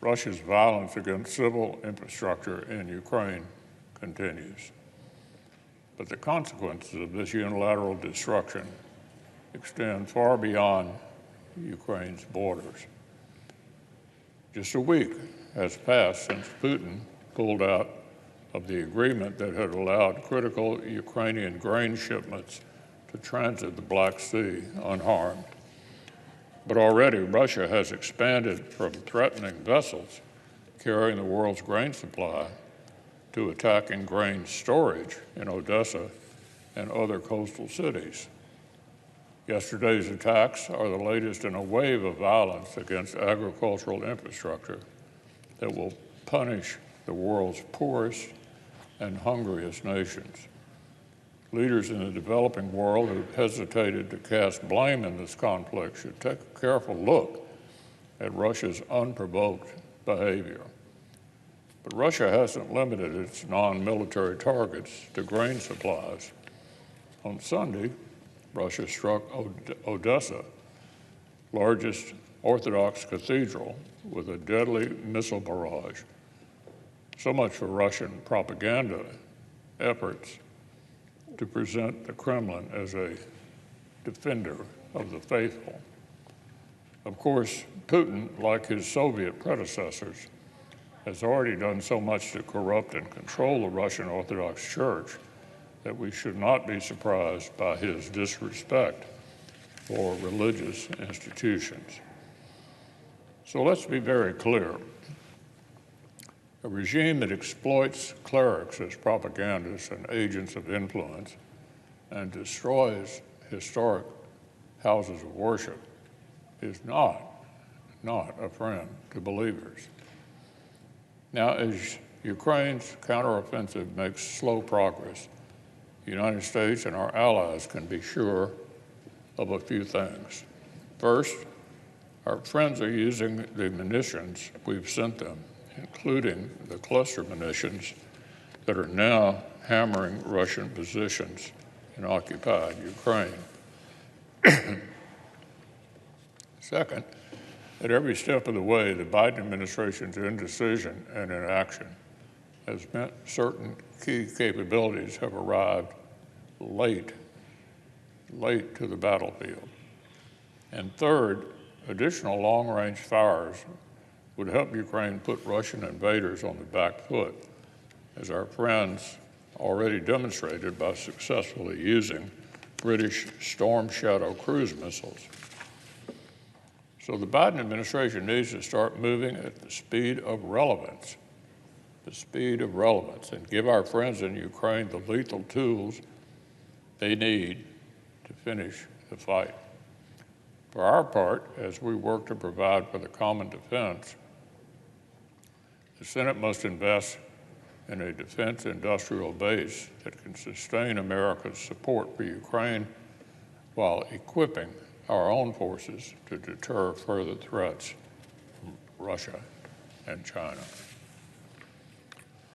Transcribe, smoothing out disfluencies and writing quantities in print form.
Russia's violence against civil infrastructure in Ukraine continues. But the consequences of this unilateral destruction extend far beyond Ukraine's borders. Just a week has passed since Putin pulled out of the agreement that had allowed critical Ukrainian grain shipments to transit the Black Sea unharmed. But already Russia has expanded from threatening vessels carrying the world's grain supply to attacking grain storage in Odessa and other coastal cities. Yesterday's attacks are the latest in a wave of violence against agricultural infrastructure that will punish the world's poorest and hungriest nations. Leaders in the developing world who hesitated to cast blame in this conflict should take a careful look at Russia's unprovoked behavior. But Russia hasn't limited its non-military targets to grain supplies. On Sunday, Russia struck Odessa, largest Orthodox cathedral, with a deadly missile barrage. So much for Russian propaganda efforts to present the Kremlin as a defender of the faithful. Of course, Putin, like his Soviet predecessors, has already done so much to corrupt and control the Russian Orthodox Church that we should not be surprised by his disrespect for religious institutions. So let's be very clear. A regime that exploits clerics as propagandists and agents of influence and destroys historic houses of worship is not a friend to believers. Now, as Ukraine's counteroffensive makes slow progress, the United States and our allies can be sure of a few things. First, our friends are using the munitions we've sent them, including the cluster munitions that are now hammering Russian positions in occupied Ukraine. Second, at every step of the way, the Biden administration's indecision and inaction has meant certain key capabilities have arrived late to the battlefield. And third, additional long-range fires would help Ukraine put Russian invaders on the back foot, as our friends already demonstrated by successfully using British Storm Shadow cruise missiles. So the Biden administration needs to start moving at the speed of relevance, and give our friends in Ukraine the lethal tools they need to finish the fight. For our part, as we work to provide for the common defense, the Senate must invest in a defense industrial base that can sustain America's support for Ukraine while equipping our own forces to deter further threats from Russia and China.